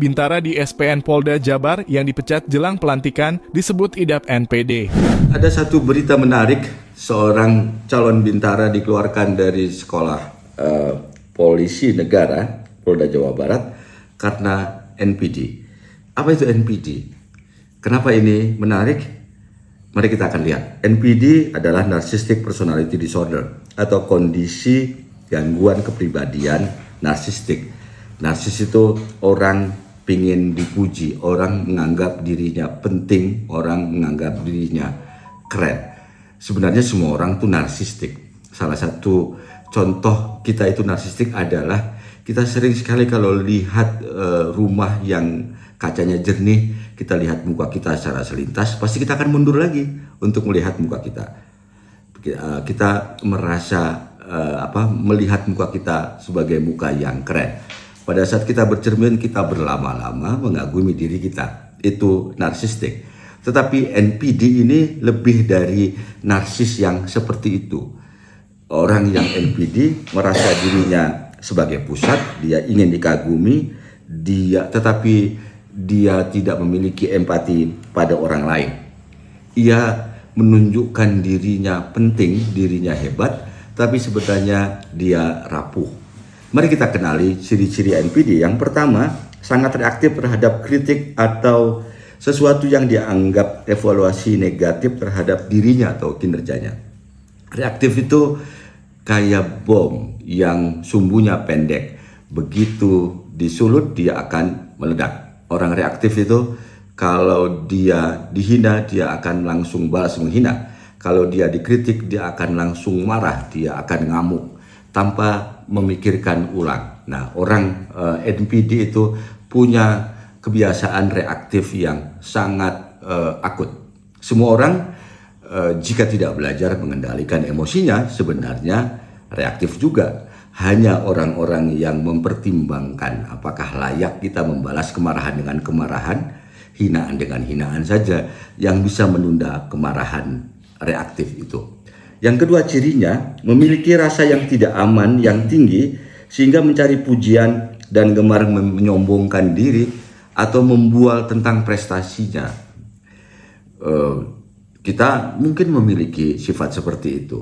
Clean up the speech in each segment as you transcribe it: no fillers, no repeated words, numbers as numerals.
Bintara di SPN Polda Jabar yang dipecat jelang pelantikan disebut idap NPD. Ada satu berita menarik, seorang calon bintara dikeluarkan dari sekolah polisi negara Polda Jawa Barat karena NPD. Apa itu NPD? Kenapa ini menarik? Mari kita akan lihat. NPD adalah Narcissistic Personality Disorder atau kondisi gangguan kepribadian narsistik. Narsis itu orang ingin dipuji, orang menganggap dirinya penting, orang menganggap dirinya keren. Sebenarnya semua orang itu narsistik. Salah satu contoh kita itu narsistik adalah kita sering sekali kalau lihat rumah yang kacanya jernih, kita lihat muka kita secara selintas, pasti kita akan mundur lagi untuk melihat muka kita. Kita merasa melihat muka kita sebagai muka yang keren. Pada saat kita bercermin, kita berlama-lama mengagumi diri kita. Itu narsistik. Tetapi NPD ini lebih dari narsis yang seperti itu. Orang yang NPD merasa dirinya sebagai pusat, dia ingin dikagumi, tetapi dia tidak memiliki empati pada orang lain. Ia menunjukkan dirinya penting, dirinya hebat, tapi sebenarnya dia rapuh. Mari kita kenali ciri-ciri NPD. Yang pertama, sangat reaktif terhadap kritik atau sesuatu yang dianggap evaluasi negatif terhadap dirinya atau kinerjanya. Reaktif itu kayak bom yang sumbunya pendek. Begitu disulut, dia akan meledak. Orang reaktif itu kalau dia dihina, dia akan langsung balas menghina. Kalau dia dikritik, dia akan langsung marah, dia akan ngamuk tanpa memikirkan ulang. Nah, orang NPD itu punya kebiasaan reaktif yang sangat akut. Semua orang jika tidak belajar mengendalikan emosinya sebenarnya reaktif juga. Hanya orang-orang yang mempertimbangkan apakah layak kita membalas kemarahan dengan kemarahan, hinaan dengan hinaan saja yang bisa menunda kemarahan reaktif itu. Yang kedua cirinya, memiliki rasa yang tidak aman yang tinggi sehingga mencari pujian dan gemar menyombongkan diri atau membual tentang prestasinya. Kita mungkin memiliki sifat seperti itu.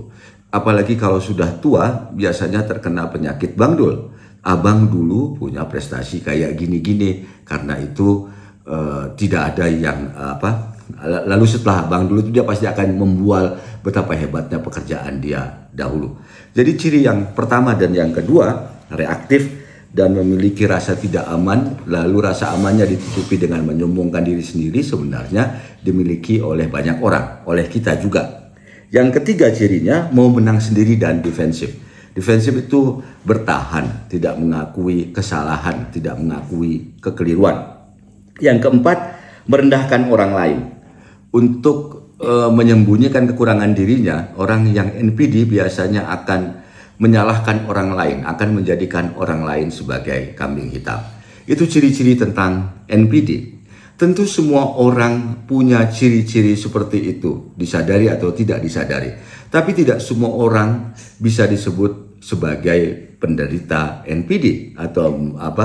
Apalagi kalau sudah tua, biasanya terkena penyakit bangdul. Abang dulu punya prestasi kayak gini-gini, karena itu tidak ada yang lalu setelah abang dulu itu dia pasti akan membual betapa hebatnya pekerjaan dia dahulu. Jadi ciri yang pertama dan yang kedua, reaktif dan memiliki rasa tidak aman, lalu rasa amannya ditutupi dengan menyombongkan diri sendiri, sebenarnya dimiliki oleh banyak orang, oleh kita juga. Yang ketiga cirinya, mau menang sendiri dan defensif. Defensif itu bertahan, tidak mengakui kesalahan, tidak mengakui kekeliruan. Yang keempat, merendahkan orang lain. Untuk menyembunyikan kekurangan dirinya, orang yang NPD biasanya akan menyalahkan orang lain, akan menjadikan orang lain sebagai kambing hitam. Itu ciri-ciri tentang NPD. Tentu semua orang punya ciri-ciri seperti itu, disadari atau tidak disadari. Tapi tidak semua orang bisa disebut sebagai penderita NPD atau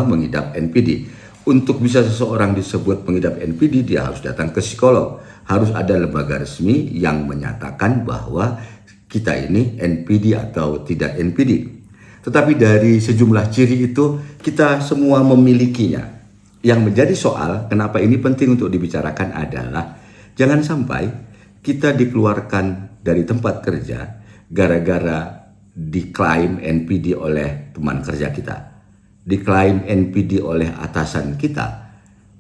mengidap NPD. Untuk bisa seseorang disebut pengidap NPD, dia harus datang ke psikolog. Harus ada lembaga resmi yang menyatakan bahwa kita ini NPD atau tidak NPD. Tetapi dari sejumlah ciri itu, kita semua memilikinya. Yang menjadi soal, kenapa ini penting untuk dibicarakan adalah, jangan sampai kita dikeluarkan dari tempat kerja gara-gara diklaim NPD oleh teman kerja kita. Diklaim NPD oleh atasan kita,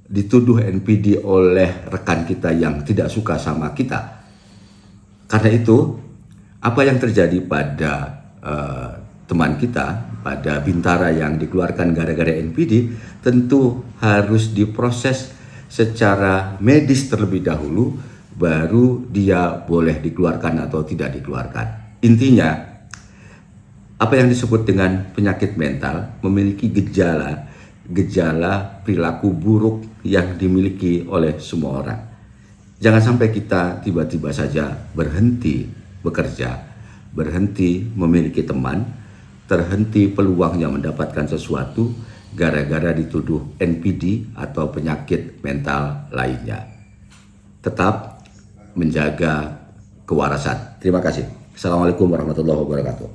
dituduh NPD oleh rekan kita yang tidak suka sama kita. Karena itu, apa yang terjadi pada teman kita, pada bintara yang dikeluarkan gara-gara NPD, tentu harus diproses secara medis terlebih dahulu, baru dia boleh dikeluarkan atau tidak dikeluarkan. Intinya, apa yang disebut dengan penyakit mental memiliki gejala perilaku buruk yang dimiliki oleh semua orang. Jangan sampai kita tiba-tiba saja berhenti bekerja, berhenti memiliki teman, terhenti peluangnya mendapatkan sesuatu, gara-gara dituduh NPD atau penyakit mental lainnya. Tetap menjaga kewarasan. Terima kasih. Assalamualaikum warahmatullahi wabarakatuh.